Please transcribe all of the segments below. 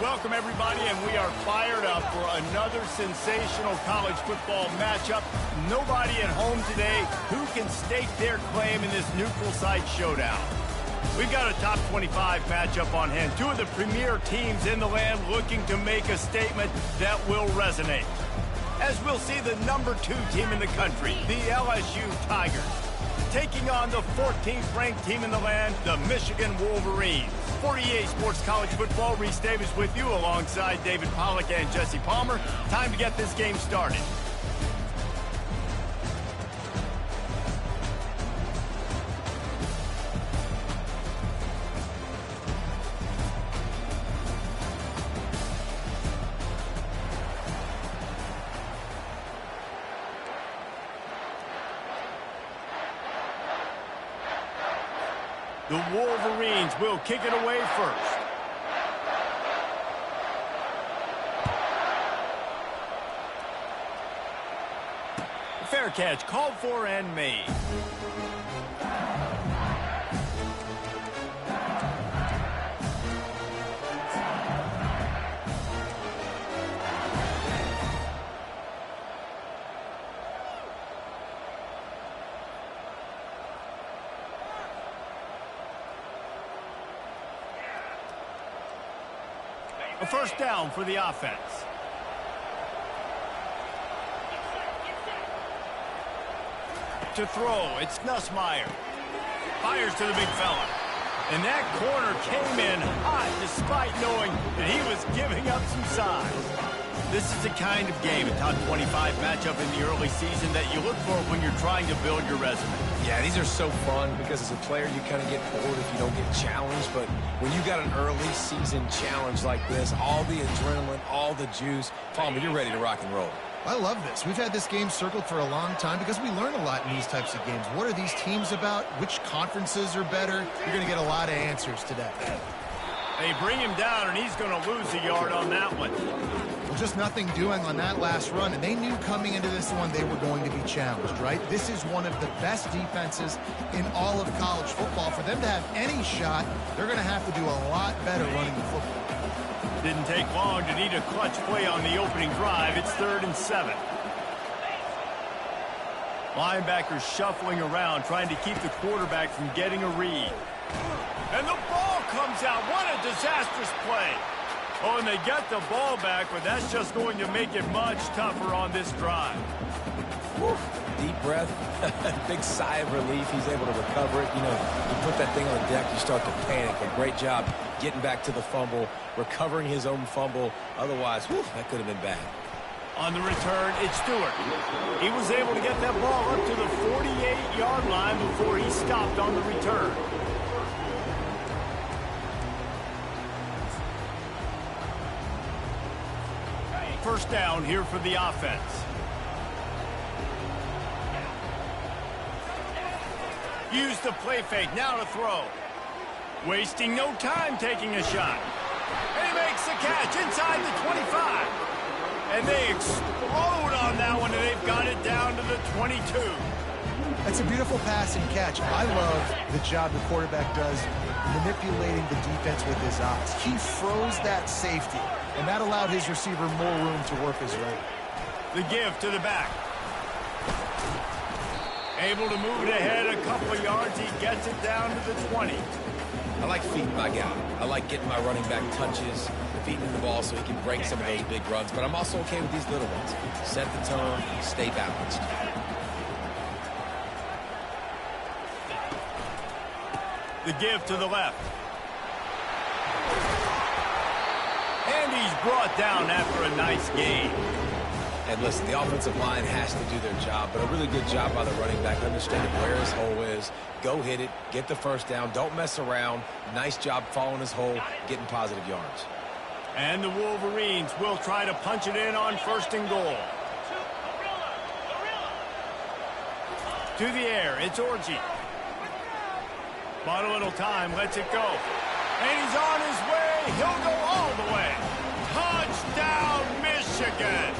Welcome, everybody, and we are fired up for another sensational college football matchup. Nobody at home today who can stake their claim in this neutral site showdown. We've got a top 25 matchup on hand. Two of the premier teams in the land looking to make a statement that will resonate. As we'll see the number 2 team in the country, the LSU Tigers, taking on the 14th ranked team in the land, the Michigan Wolverines. 48 Sports College Football, Reese Davis with you alongside David Pollack and Jesse Palmer. Time to get this game started. The Wolverines will kick it away first. Fair catch called for and made. A first down for the offense. To throw, it's Nussmeier. Fires to the big fella. And that corner came in hot despite knowing that he was giving up some size. This is the kind of game, a top 25 matchup in the early season, that you look for when you're trying to build your resume. Yeah, these are so fun because as a player, you kind of get bored if you don't get challenged. But when you got an early season challenge like this, all the adrenaline, all the juice, Palmer, you're ready to rock and roll. I love this. We've had this game circled for a long time because we learn a lot in these types of games. What are these teams about? Which conferences are better? You're going to get a lot of answers today. They bring him down, and he's going to lose a yard on that one. Well, just nothing doing on that last run, and they knew coming into this one they were going to be challenged, right? This is one of the best defenses in all of college football. For them to have any shot, they're going to have to do a lot better running the football. Didn't take long to need a clutch play on the opening drive. It's 3rd and 7. Linebackers shuffling around, trying to keep the quarterback from getting a read. And the ball comes out. What a disastrous play. Oh, and they get the ball back, but that's just going to make it much tougher on this drive. Woo. Deep breath, big sigh of relief. He's able to recover it. You know, you put that thing on the deck, you start to panic. A great job getting back to the fumble, recovering his own fumble. Otherwise, whew, that could have been bad. On the return, it's Stewart. He was able to get that ball up to the 48-yard line before he stopped on the return. First down here for the offense. Use the play fake, now to throw. Wasting no time taking a shot. And he makes the catch inside the 25. And they explode on that one, and they've got it down to the 22. That's a beautiful pass and catch. I love the job the quarterback does manipulating the defense with his eyes. He froze that safety, and that allowed his receiver more room to work his way. The give to the back. Able to move it ahead a couple of yards. He gets it down to the 20. I like feeding my guy. I like getting my running back touches, feeding him the ball so he can break some of those big runs. But I'm also okay with these little ones. Set the tone, stay balanced. The give to the left. And he's brought down after a nice gain. And listen, the offensive line has to do their job, but a really good job by the running back, understanding where his hole is. Go hit it, get the first down, don't mess around. Nice job following his hole, getting positive yards. And the Wolverines will try to punch it in on 1st and goal. To the air, it's Orji. Bought a little time, lets it go. And he's on his way, he'll go all the way. Touchdown, Michigan!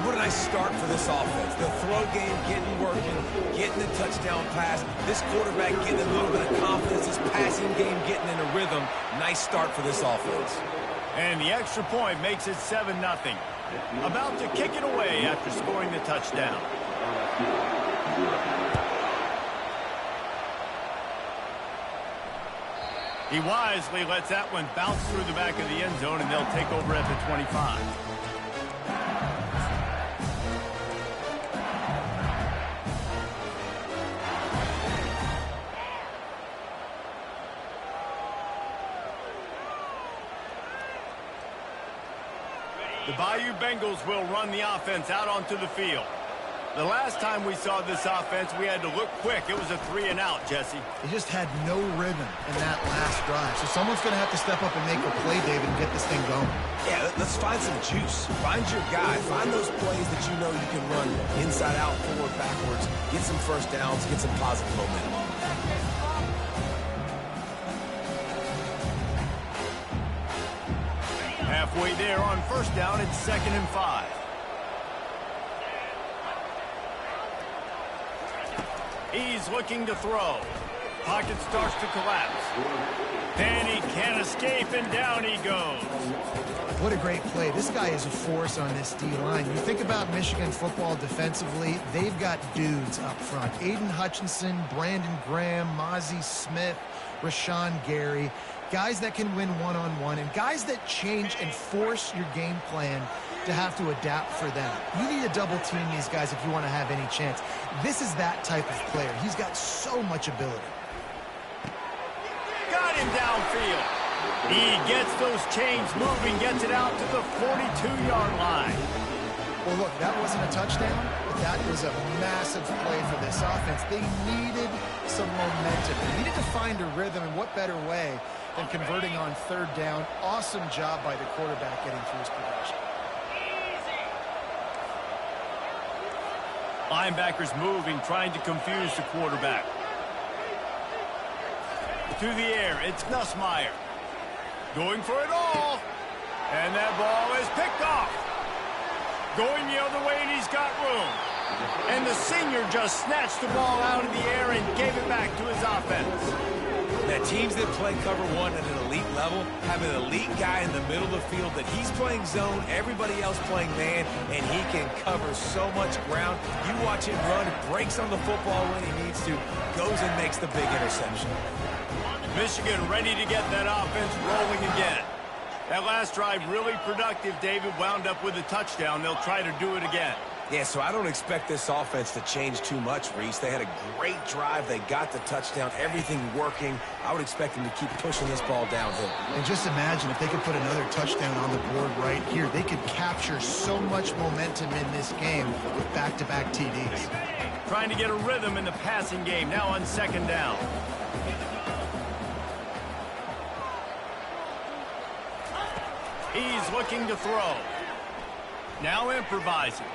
What a nice start for this offense. The throw game getting working, getting the touchdown pass. This quarterback getting a little bit of confidence. His passing game getting in a rhythm. Nice start for this offense. And the extra point makes it 7-0. About to kick it away after scoring the touchdown. He wisely lets that one bounce through the back of the end zone, and they'll take over at the 25. The Bayou Bengals will run the offense out onto the field. The last time we saw this offense, we had to look quick. It was a 3-and-out, Jesse. They just had no rhythm in that last drive. So someone's going to have to step up and make a play, David, and get this thing going. Yeah, let's find some juice. Find your guy. Find those plays that you know you can run inside out, forward, backwards. Get some first downs. Get some positive momentum. Halfway there on first down, it's 2nd and 5. He's looking to throw. Pocket starts to collapse. And he can't escape, and down he goes. What a great play. This guy is a force on this D-line. You think about Michigan football defensively, they've got dudes up front. Aiden Hutchinson, Brandon Graham, Mozzie Smith, Rashawn Gary. Guys that can win one-on-one, and guys that change and force your game plan to have to adapt for them. You need to double team these guys if you want to have any chance. This is that type of player. He's got so much ability. Got him downfield. He gets those chains moving, gets it out to the 42-yard line. Well, look, that wasn't a touchdown, but that was a massive play for this offense. They needed some momentum. They needed to find a rhythm, and what better way than converting on third down. Awesome job by the quarterback getting through his progression. Linebackers moving, trying to confuse the quarterback. To the air, it's Nussmeier. Going for it all. And that ball is picked off. Going the other way, and he's got room. And the senior just snatched the ball out of the air and gave it back to his offense. Now, teams that play cover one at an elite level have an elite guy in the middle of the field that he's playing zone, everybody else playing man, and he can cover so much ground. You watch him run, breaks on the football when he needs to, goes and makes the big interception. Michigan ready to get that offense rolling again. That last drive really productive. David wound up with a touchdown. They'll try to do it again. Yeah, so I don't expect this offense to change too much, Reese. They had a great drive. They got the touchdown, everything working. I would expect them to keep pushing this ball downhill. And just imagine if they could put another touchdown on the board right here. They could capture so much momentum in this game with back-to-back TDs. Trying to get a rhythm in the passing game now on 2nd down. He's looking to throw. Now improvising.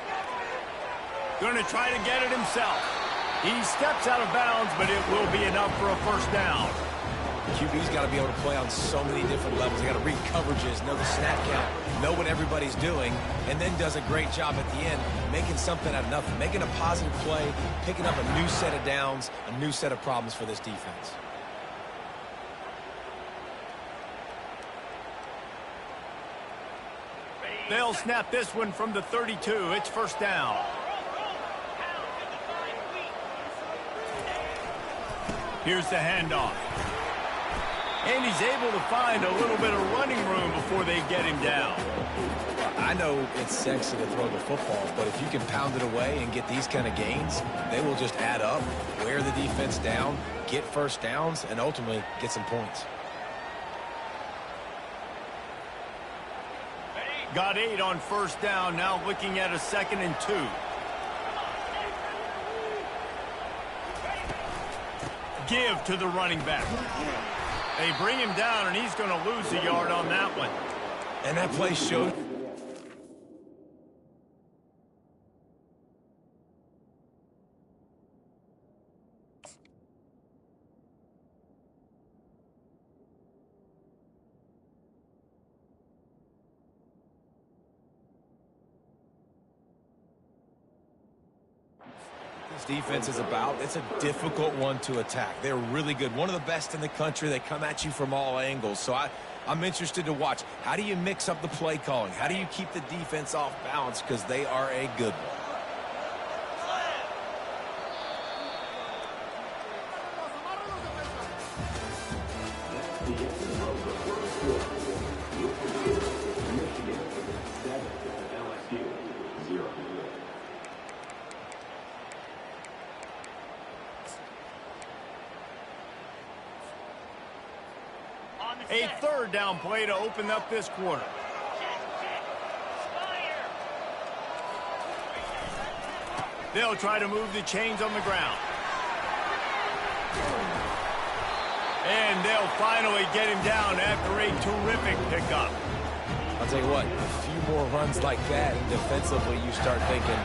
Going to try to get it himself. He steps out of bounds, but it will be enough for a first down. QB's got to be able to play on so many different levels. They got to read coverages, know the snap count, know what everybody's doing, and then does a great job at the end making something out of nothing, making a positive play, picking up a new set of downs, a new set of problems for this defense. They'll snap this one from the 32. It's first down. Here's the handoff. And he's able to find a little bit of running room before they get him down. I know it's sexy to throw the football, but if you can pound it away and get these kind of gains, they will just add up, wear the defense down, get first downs, and ultimately get some points. Got 8 on first down, now looking at a 2nd and 2. Give to the running back. They bring him down, and he's going to lose a yard on that one. And that play showed. Defense is about. It's a difficult one to attack. They're really good. One of the best in the country. They come at you from all angles. So I'm interested to watch. How do you mix up the play calling? How do you keep the defense off balance? Because they are a good one. A third down play to open up this quarter. They'll try to move the chains on the ground. And they'll finally get him down after a terrific pickup. I'll tell you what, a few more runs like that, and defensively you start thinking,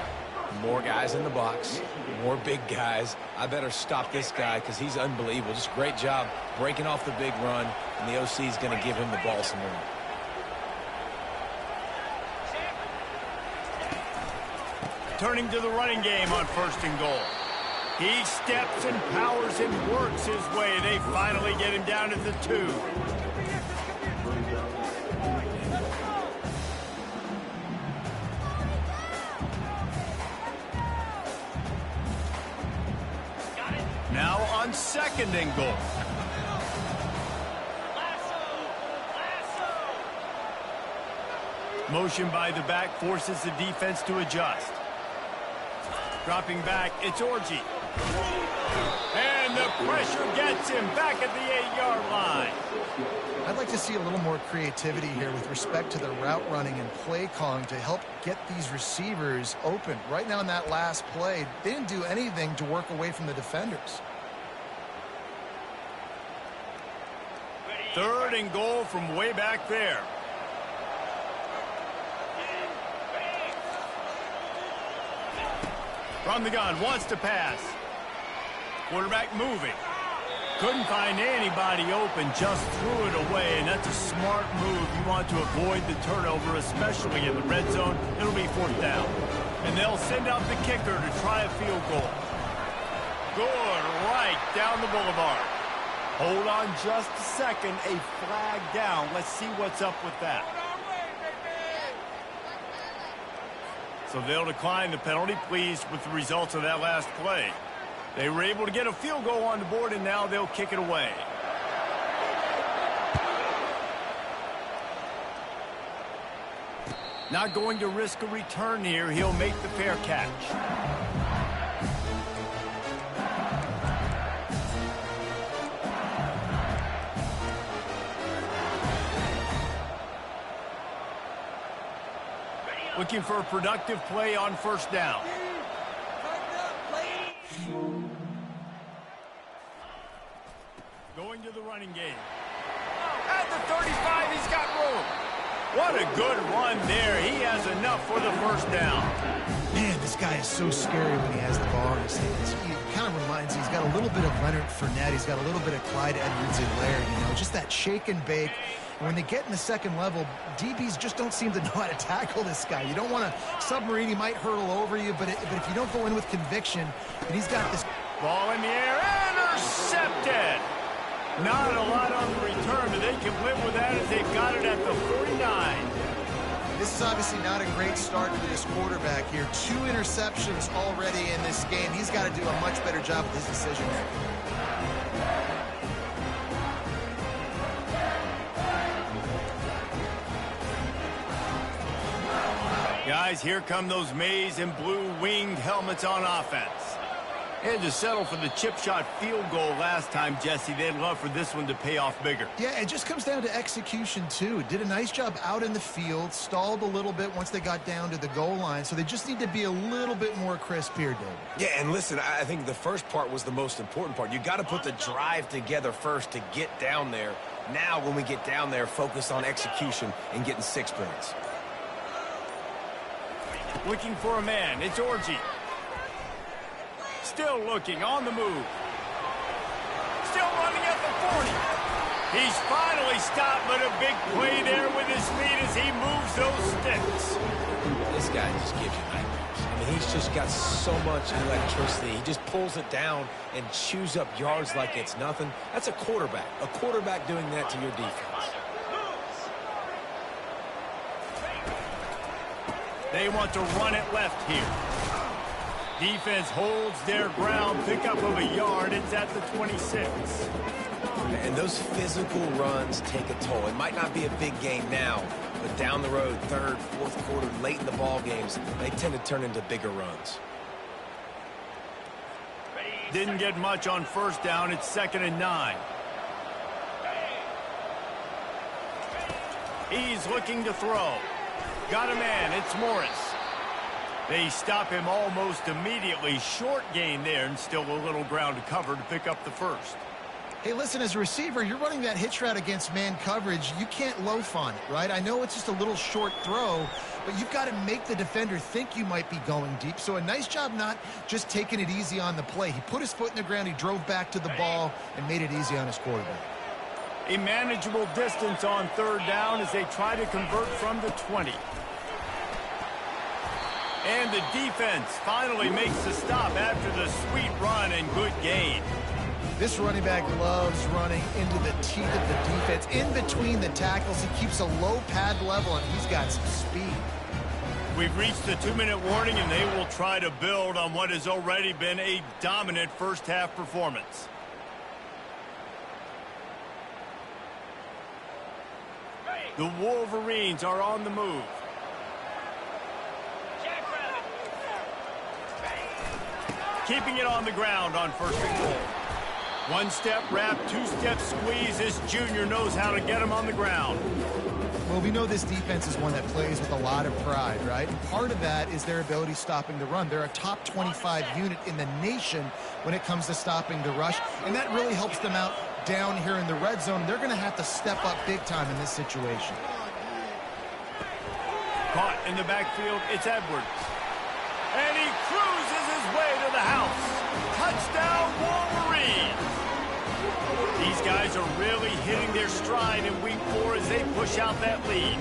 more guys in the box, more big guys. I better stop this guy because he's unbelievable. Just great job breaking off the big run, and the OC is going to give him the ball some more. Turning to the running game on 1st and goal. He steps and powers and works his way. They finally get him down to the 2. Now on 2nd and goal. Motion by the back forces the defense to adjust. Dropping back, it's Orji. And the pressure gets him back at the 8-yard line. I'd like to see a little more creativity here with respect to the route running and play calling to help get these receivers open. Right now in that last play, they didn't do anything to work away from the defenders. 3rd and goal from way back there. From the gun, wants to pass. Quarterback moving. Couldn't find anybody open, just threw it away, and that's a smart move. You want to avoid the turnover, especially in the red zone. It'll be 4th down. And they'll send out the kicker to try a field goal. Good, right down the boulevard. Hold on just a second, a flag down. Let's see what's up with that. So they'll decline the penalty, pleased with the results of that last play. They were able to get a field goal on the board, and now they'll kick it away. Not going to risk a return here. He'll make the fair catch. Looking for a productive play on 1st down. Going to the running game. At the 35, he's got room. What a good run there. He has enough for the 1st down. Man, this guy is so scary when he has the ball in his hands. He kind of reminds me, he's got a little bit of Leonard Fournette. He's got a little bit of Clyde Edwards-Helaire, you know, just that shake and bake. And when they get in the 2nd level, DBs just don't seem to know how to tackle this guy. You don't want to submarine. He might hurtle over you, but if you don't go in with conviction, and he's got this ball in the air, intercepted. Not a lot on the return, but they can live with that as they've got it at the 49. This is obviously not a great start for this quarterback here. 2 interceptions already in this game. He's got to do a much better job with his decision making. Guys, here come those maize and blue winged helmets on offense. And to settle for the chip shot field goal last time, Jesse, they'd love for this one to pay off bigger. Yeah, it just comes down to execution, too. Did a nice job out in the field, stalled a little bit once they got down to the goal line, so they just need to be a little bit more crisp here, David. Yeah, and listen, I think the first part was the most important part. You got to put the drive together first to get down there. Now, when we get down there, focus on execution and getting 6 points. Looking for a man. It's Orji. Still looking, on the move. Still running at the 40. He's finally stopped, but a big play there with his feet as he moves those sticks. This guy just gives you nightmares. I mean, and he's just got so much electricity. He just pulls it down and chews up yards like it's nothing. That's a quarterback. A quarterback doing that to your defense. They want to run it left here. Defense holds their ground. Pickup of a yard. It's at the 26. And those physical runs take a toll. It might not be a big game now, but down the road, third, fourth quarter, late in the ball games, they tend to turn into bigger runs. Didn't get much on first down. It's 2nd and 9. He's looking to throw. Got a man. It's Morris. They stop him almost immediately. Short gain there, and still a little ground to cover to pick up the first. Hey, listen, as a receiver, you're running that hitch route against man coverage. You can't loaf on it, right? I know it's just a little short throw, but you've got to make the defender think you might be going deep. So a nice job not just taking it easy on the play. He put his foot in the ground, he drove back to the ball, and made it easy on his quarterback. A manageable distance on third down as they try to convert from the 20. And the defense finally makes the stop after the sweet run and good gain. This running back loves running into the teeth of the defense. In between the tackles, he keeps a low pad level, and he's got some speed. We've reached the 2-minute warning, and they will try to build on what has already been a dominant first-half performance. The Wolverines are on the move. Keeping it on the ground on 1st and goal. One-step wrap, two-step squeeze. This junior knows how to get him on the ground. Well, we know this defense is one that plays with a lot of pride, right? And part of that is their ability stopping the run. They're a top 25 unit in the nation when it comes to stopping the rush, and that really helps them out down here in the red zone. They're going to have to step up big time in this situation. Caught in the backfield, it's Edwards. And he cruises his way to the house. Touchdown, Wolverines! These guys are really hitting their stride in week 4 as they push out that lead.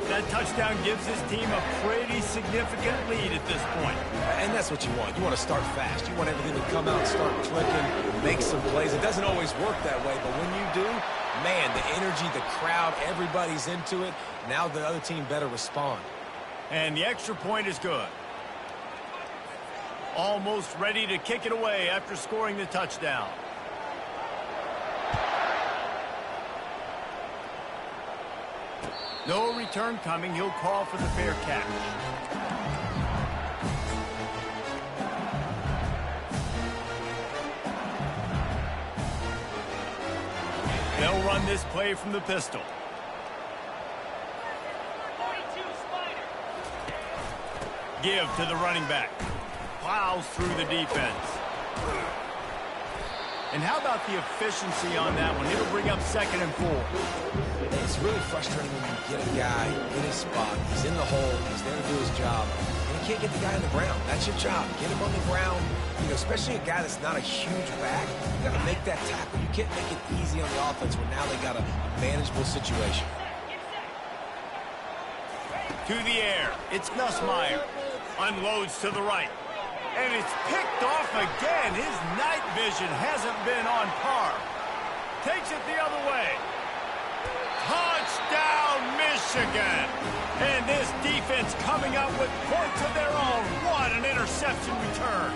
That touchdown gives this team a pretty significant lead at this point. And that's what you want. You want to start fast. You want everything to come out and start clicking, make some plays. It doesn't always work that way, but when you do, man, the energy, the crowd, everybody's into it. Now the other team better respond. And the extra point is good. Almost ready to kick it away after scoring the touchdown. No return coming. He'll call for the fair catch. They'll run this play from the pistol. Give to the running back. Plows through the defense. And how about the efficiency on that one? It'll bring up 2nd and 4. It's really frustrating when you get a guy in his spot. He's in the hole. He's there to do his job. And you can't get the guy on the ground. That's your job. Get him on the ground. You know, especially a guy that's not a huge back. You got to make that tackle. You can't make it easy on the offense when now they got a manageable situation. To the air. It's Nussmeier. Unloads to the right. And it's picked off again. His night vision hasn't been on par. Takes it the other way. Touchdown, Michigan. And this defense coming up with points of their own. What an interception return.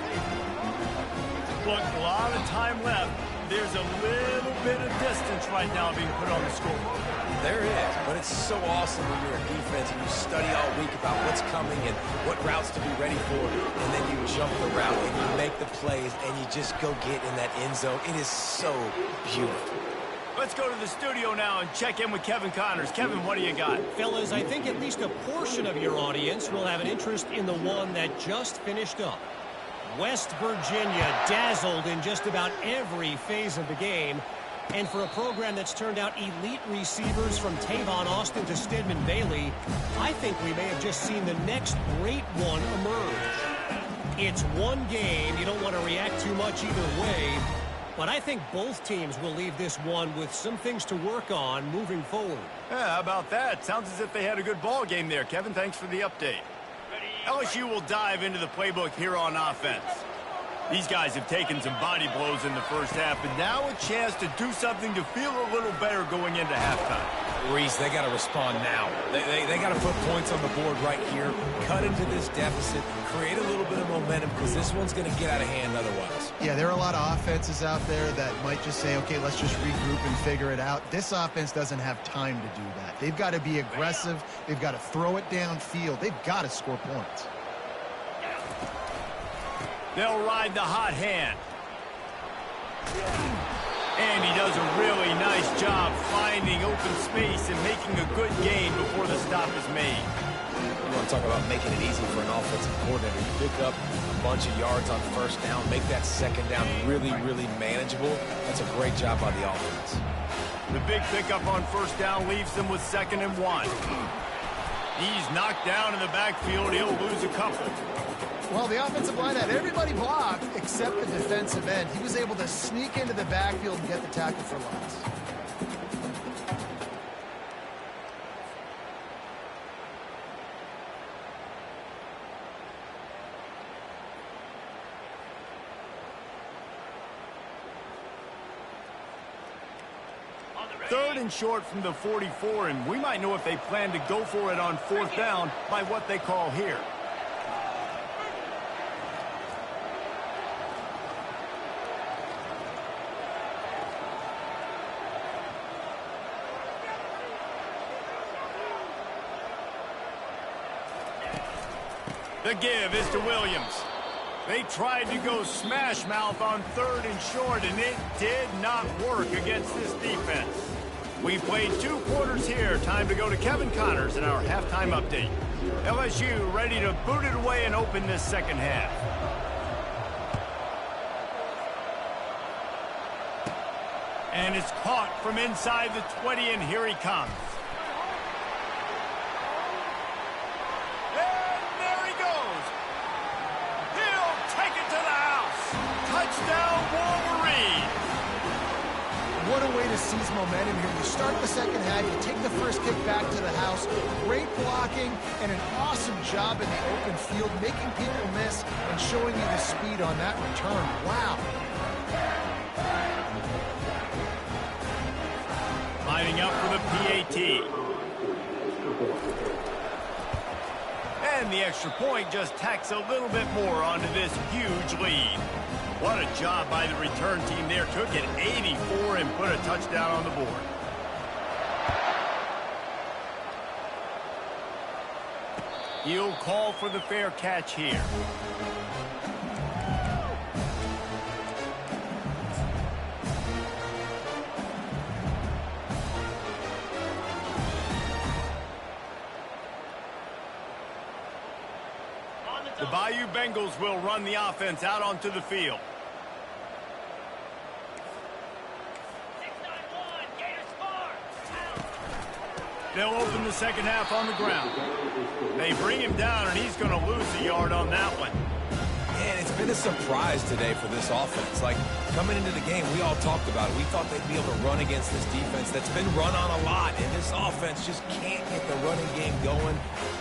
Look, a lot of time left. There's a little bit of distance right now being put on the scoreboard. There is, but it's so awesome when you're a defense and you study all week about what's coming and what routes to be ready for, and then you jump the route and you make the plays and you just go get in that end zone. It is so beautiful. Let's go to the studio now and check in with Kevin Connors. Kevin, what do you got? Fellas, I think at least a portion of your audience will have an interest in the one that just finished up. West Virginia dazzled in just about every phase of the game. And for a program that's turned out elite receivers from Tavon Austin to Stedman Bailey, I think we may have just seen the next great one emerge. It's one game. You don't want to react too much either way. But I think both teams will leave this one with some things to work on moving forward. Yeah, how about that? Sounds as if they had a good ball game there. Kevin, thanks for the update. LSU will dive into the playbook here on offense. These guys have taken some body blows in the first half, but now a chance to do something to feel a little better going into halftime. Reese, they got to respond now. They got to put points on the board right here, cut into this deficit, create a little bit of momentum, because this one's going to get out of hand otherwise. Yeah, there are a lot of offenses out there that might just say, okay, let's just regroup and figure it out. This offense doesn't have time to do that. They've got to be aggressive. They've got to throw it downfield. They've got to score points. They'll ride the hot hand. And he does a really nice job finding open space and making a good gain before the stop is made. You want to talk about making it easy for an offensive coordinator. You pick up a bunch of yards on first down, make that second down really, really manageable. That's a great job by the offense. The big pickup on first down leaves them with 2nd and 1. He's knocked down in the backfield. He'll lose a couple. Well, the offensive line had everybody blocked except the defensive end. He was able to sneak into the backfield and get the tackle for loss. Third and short from the 44, and we might know if they plan to go for it on 4th down by what they call here. The give is to Williams. They tried to go smash mouth on 3rd and short, and it did not work against this defense. We played 2 quarters here. Time to go to Kevin Connors in our halftime update. LSU ready to boot it away and open this second half. And it's caught from inside the 20, and here he comes. Touchdown, Wolverine! What a way to seize momentum here. You start the second half, you take the first kick back to the house, great blocking, and an awesome job in the open field, making people miss and showing you the speed on that return. Wow. Lining up for the PAT. And the extra point just tacks a little bit more onto this huge lead. What a job by the return team there. Took it 84 and put a touchdown on the board. He'll call for the fair catch here. The Bayou Bengals will run the offense out onto the field. They'll open the second half on the ground. They bring him down, and he's going to lose a yard on that one. Man, it's been a surprise today for this offense. Like, coming into the game, we all talked about it. We thought they'd be able to run against this defense that's been run on a lot, and this offense just can't get the running game going.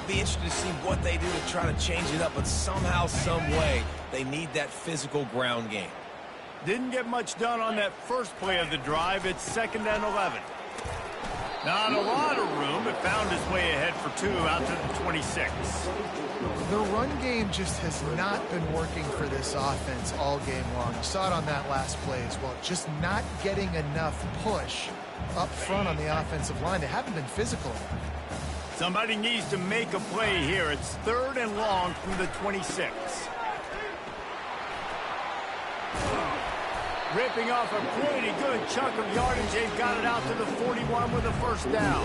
Be interested to see what they do to try to change it up, but somehow, some way, they need that physical ground game. Didn't get much done on that first play of the drive. It's 2nd and 11. Not a lot of room, but found his way ahead for 2 out to the 26. The run game just has not been working for this offense all game long. You saw it on that last play as well. Just not getting enough push up front on the offensive line. They haven't been physical enough. Somebody needs to make a play here. It's 3rd and long from the 26. Ripping off a pretty good chunk of yardage. They've got it out to the 41 with a first down.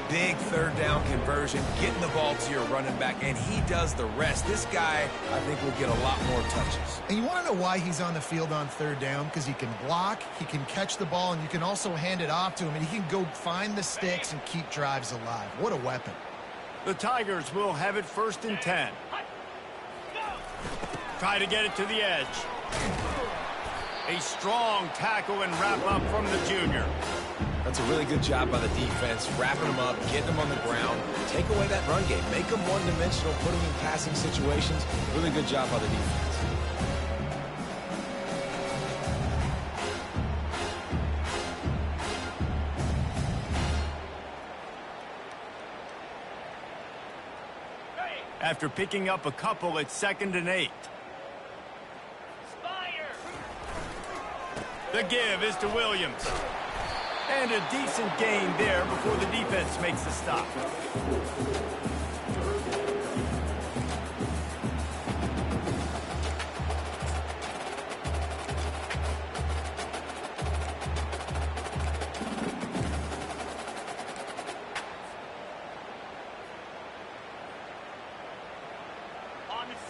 Big 3rd down conversion, getting the ball to your running back, and he does the rest. This guy, I think, will get a lot more touches. And you want to know why he's on the field on 3rd down? Because he can block, he can catch the ball, and you can also hand it off to him, and he can go find the sticks and keep drives alive. What a weapon. The Tigers will have it 1st and 10. Try to get it to the edge. A strong tackle and wrap up from the junior. That's a really good job by the defense, wrapping them up, getting them on the ground, take away that run game, make them one-dimensional, put them in passing situations. Really good job by the defense. After picking up a couple, it's 2nd and 8. The give is to Williams. And a decent gain there before the defense makes the stop.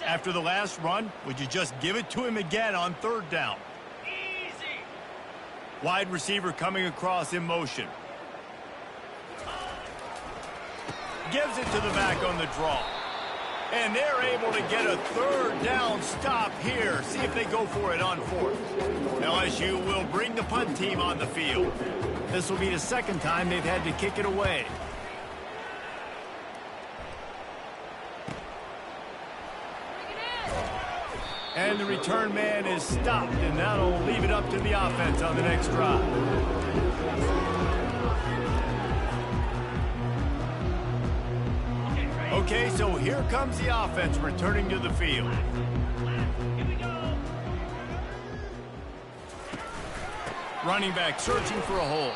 After the last run, would you just give it to him again on 3rd down? Wide receiver coming across in motion. Gives it to the back on the draw. And they're able to get a 3rd down stop here. See if they go for it on 4th. LSU will bring the punt team on the field. This will be the 2nd time they've had to kick it away. And the return man is stopped, and that'll leave it up to the offense on the next drive. Okay, so here comes the offense returning to the field. Running back searching for a hole.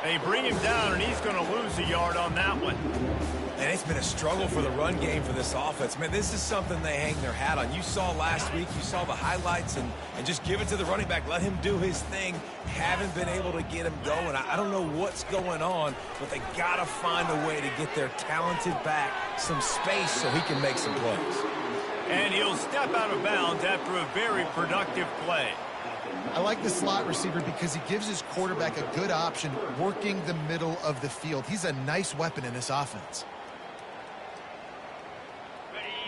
They bring him down, and he's going to lose a yard on that one. And it's been a struggle for the run game for this offense. Man, this is something they hang their hat on. You saw last week, you saw the highlights, and just give it to the running back. Let him do his thing. Haven't been able to get him going. I don't know what's going on, but they got to find a way to get their talented back some space so he can make some plays. And he'll step out of bounds after a very productive play. I like the slot receiver because he gives his quarterback a good option working the middle of the field. He's a nice weapon in this offense.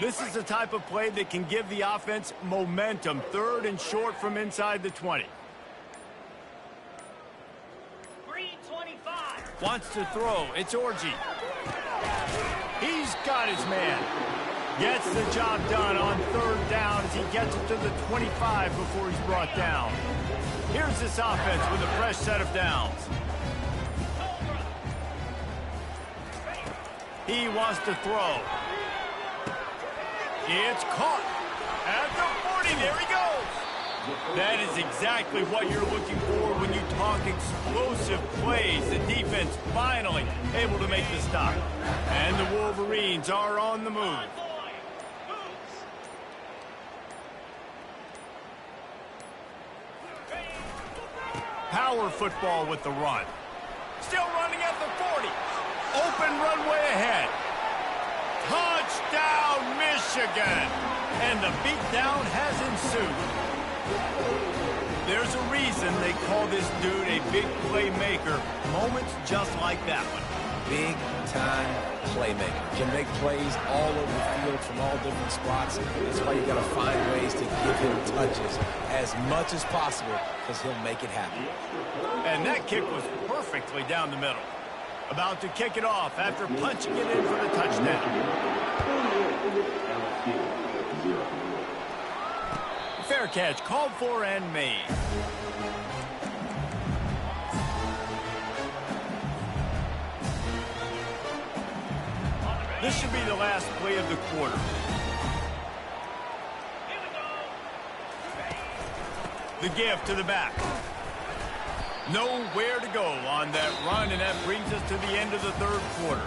This is the type of play that can give the offense momentum. 3rd and short from inside the 20. 325. Wants to throw. It's Orji. He's got his man. Gets the job done on 3rd down as he gets it to the 25 before he's brought down. Here's this offense with a fresh set of downs. He wants to throw. It's caught at the 40. There he goes. That is exactly what you're looking for when you talk explosive plays. The defense finally able to make the stop. And the Wolverines are on the move. Power football with the run. Still running at the 40. Open runway ahead. Touchdown, Michigan! And the beatdown has ensued. There's a reason they call this dude a big playmaker. Moments just like that one. Big-time playmaker. Can make plays all over the field from all different spots. That's why you got to find ways to give him touches as much as possible because he'll make it happen. And that kick was perfectly down the middle. About to kick it off after punching it in for the touchdown. Fair catch called for and made. This should be the last play of the quarter. The give to the back. Nowhere to go on that run, and that brings us to the end of the 3rd quarter.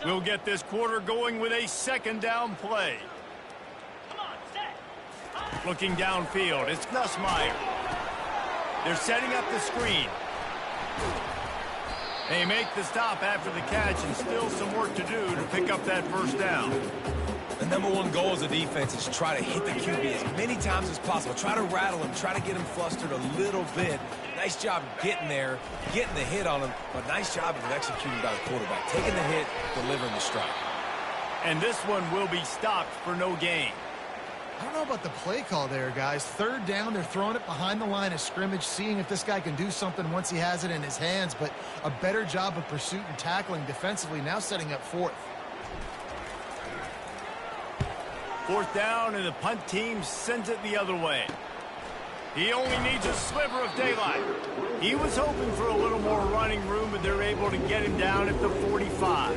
We'll get this quarter going with a 2nd down play. Looking downfield, it's Nussmeier. They're setting up the screen. They make the stop after the catch, and still some work to do to pick up that 1st down. The #1 goal as a defense is to try to hit the QB as many times as possible. Try to rattle him, try to get him flustered a little bit. Nice job getting there, getting the hit on him, but nice job of executing by the quarterback. Taking the hit, delivering the strike. And this one will be stopped for no gain. I don't know about the play call there, guys. 3rd down, they're throwing it behind the line of scrimmage, seeing if this guy can do something once he has it in his hands, but a better job of pursuit and tackling defensively, now setting up 4th. 4th down, and the punt team sends it the other way. He only needs a sliver of daylight. He was hoping for a little more running room, but they're able to get him down at the 45.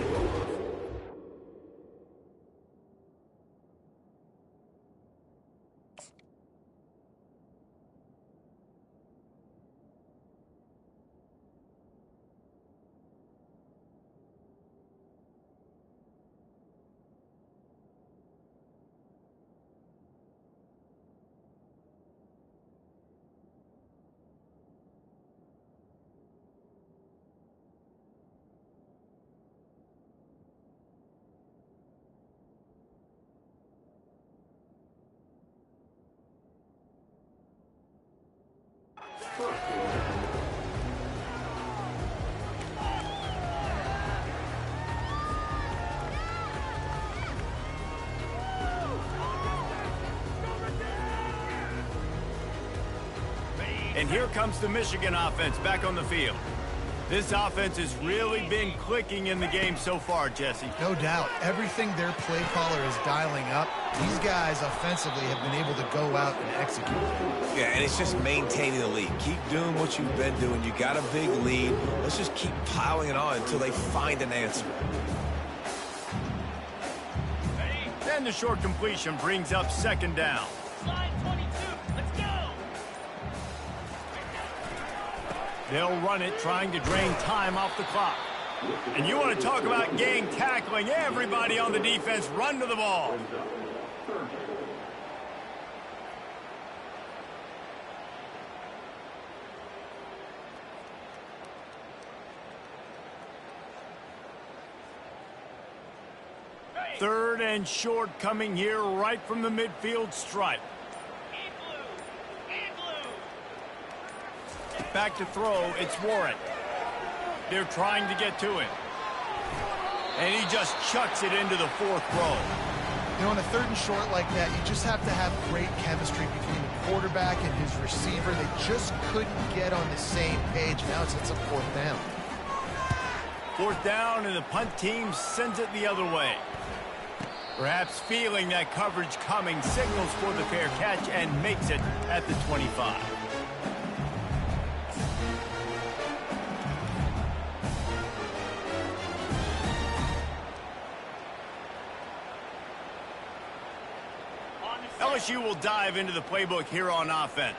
And here comes the Michigan offense back on the field. This offense has really been clicking in the game so far, Jesse. No doubt. Everything their play caller is dialing up, these guys offensively have been able to go out and execute. Yeah, and it's just maintaining the lead. Keep doing what you've been doing. You got a big lead. Let's just keep piling it on until they find an answer. And the short completion brings up 2nd down. Slide 22. Let's go. They'll run it, trying to drain time off the clock. And you want to talk about gang tackling. Everybody on the defense run to the ball. Third and short coming here right from the midfield stripe. Back to throw, it's Warren. They're trying to get to him. And he just chucks it into the 4th row. You know, on a 3rd and short like that, you just have to have great chemistry between the quarterback and his receiver. They just couldn't get on the same page. Now it's a 4th down. 4th down, and the punt team sends it the other way. Perhaps feeling that coverage coming, signals for the fair catch and makes it at the 25. LSU will dive into the playbook here on offense.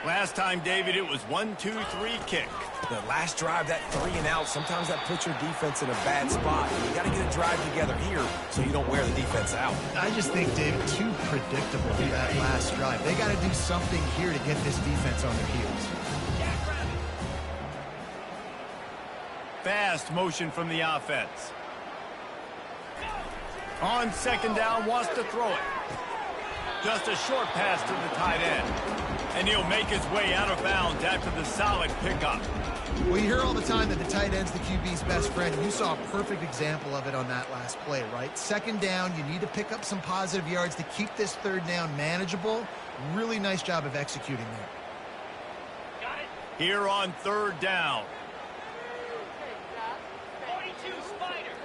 Last time, David, it was 1-2-3 kick. The last drive, that 3 and out, sometimes that puts your defense in a bad spot. You got to get a drive together here so you don't wear the defense out. I just think, David, too predictable that last drive. They got to do something here to get this defense on their heels. Fast motion from the offense. On 2nd down, wants to throw it. Just a short pass to the tight end. And he'll make his way out of bounds after the solid pickup. Well, you hear all the time that the tight end's the QB's best friend. You saw a perfect example of it on that last play, right? 2nd down, you need to pick up some positive yards to keep this 3rd down manageable. Really nice job of executing there. Got it. Here on 3rd down. 42 Spider.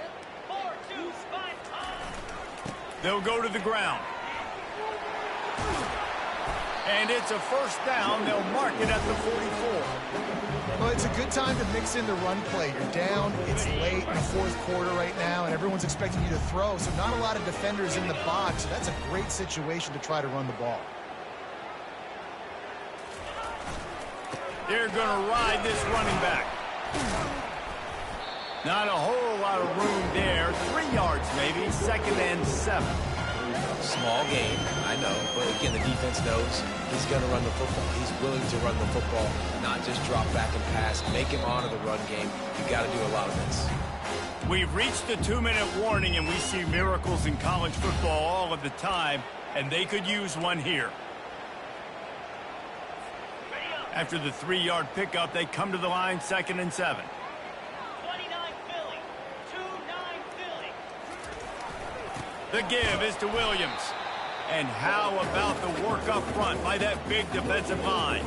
4-2 Spider. They'll go to the ground. And it's a 1st down. They'll mark it at the 44. Well, it's a good time to mix in the run play. You're down, it's late in the 4th quarter right now, and everyone's expecting you to throw, so not a lot of defenders in the box, so that's a great situation to try to run the ball. They're going to ride this running back. Not a whole lot of room there. 3 yards maybe, 2nd and 7. Small game, I know, but again, the defense knows he's going to run the football. He's willing to run the football, not just drop back and pass, make him honor the run game. You got to do a lot of this. We've reached the 2-minute warning, and we see miracles in college football all of the time, and they could use one here. After the 3-yard pickup, they come to the line, 2nd and 7. 29 Philly. 2-9 Philly. The give is to Williams. And how about the work up front by that big defensive line?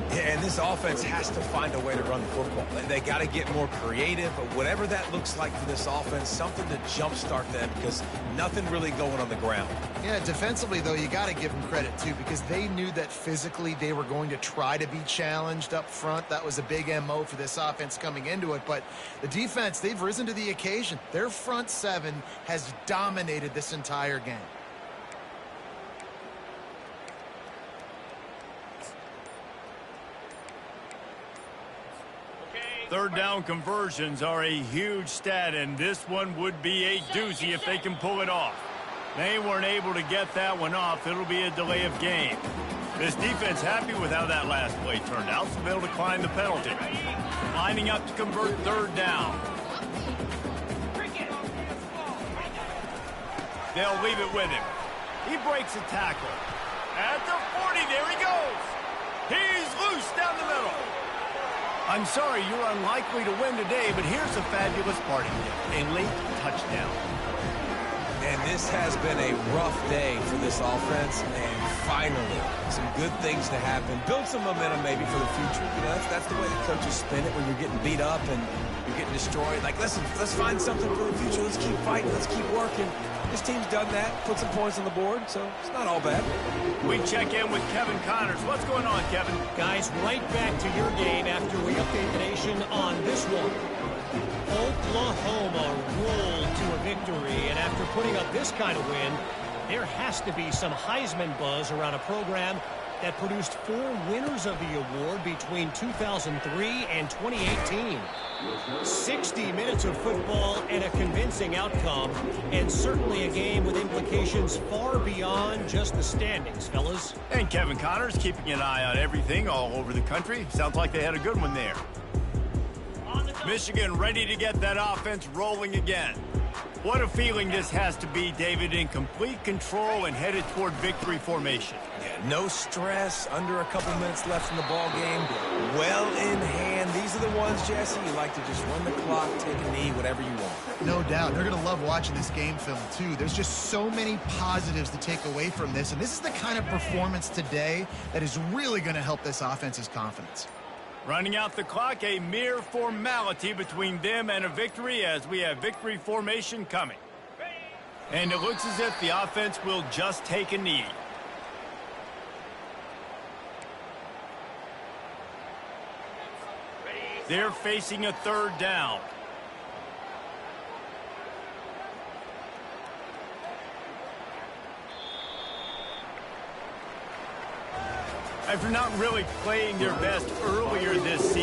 Yeah, and this offense has to find a way to run the football. They got to get more creative, but whatever that looks like for this offense, something to jumpstart them because nothing really going on the ground. Yeah, defensively, though, you got to give them credit, too, because they knew that physically they were going to try to be challenged up front. That was a big MO for this offense coming into it. But the defense, they've risen to the occasion. Their front seven has dominated this entire game. Third down conversions are a huge stat, and this one would be a doozy if they can pull it off. They weren't able to get that one off. It'll be a delay of game. This defense happy with how that last play turned out, so they'll decline the penalty. Lining up to convert third down. They'll leave it with him. He breaks a tackle. At the 40, there he goes. He's loose down the middle. I'm sorry, you're unlikely to win today, but here's a fabulous party gift. A late touchdown. And this has been a rough day for this offense, and finally, some good things to happen. Build some momentum maybe for the future. You know, that's the way the coaches spin it when you're getting beat up and you're getting destroyed. Like, listen, let's find something for the future. Let's keep fighting. Let's keep working. This team's done that, put some points on the board, so it's not all bad. We check in with Kevin Connors. What's going on, Kevin? Guys, right back to your game after we update the nation on this one. Oklahoma rolled to a victory, and after putting up this kind of win, there has to be some Heisman buzz around a program that produced 4 winners of the award between 2003 and 2018. 60 minutes of football and a convincing outcome, and certainly a game with implications far beyond just the standings, fellas. And Kevin Connors keeping an eye on everything all over the country. Sounds like they had a good one there. Michigan ready to get that offense rolling again. What a feeling this has to be, David, in complete control and headed toward victory formation. Yeah, no stress, under a couple minutes left in the ball game, well in hand. These are the ones, Jesse, you like to just run the clock, take a knee, whatever you want. No doubt. They're going to love watching this game film, too. There's just so many positives to take away from this, and this is the kind of performance today that is really going to help this offense's confidence. Running out the clock, a mere formality between them and a victory as we have victory formation coming. And it looks as if the offense will just take a knee. They're facing a third down. After not really playing their best earlier this season,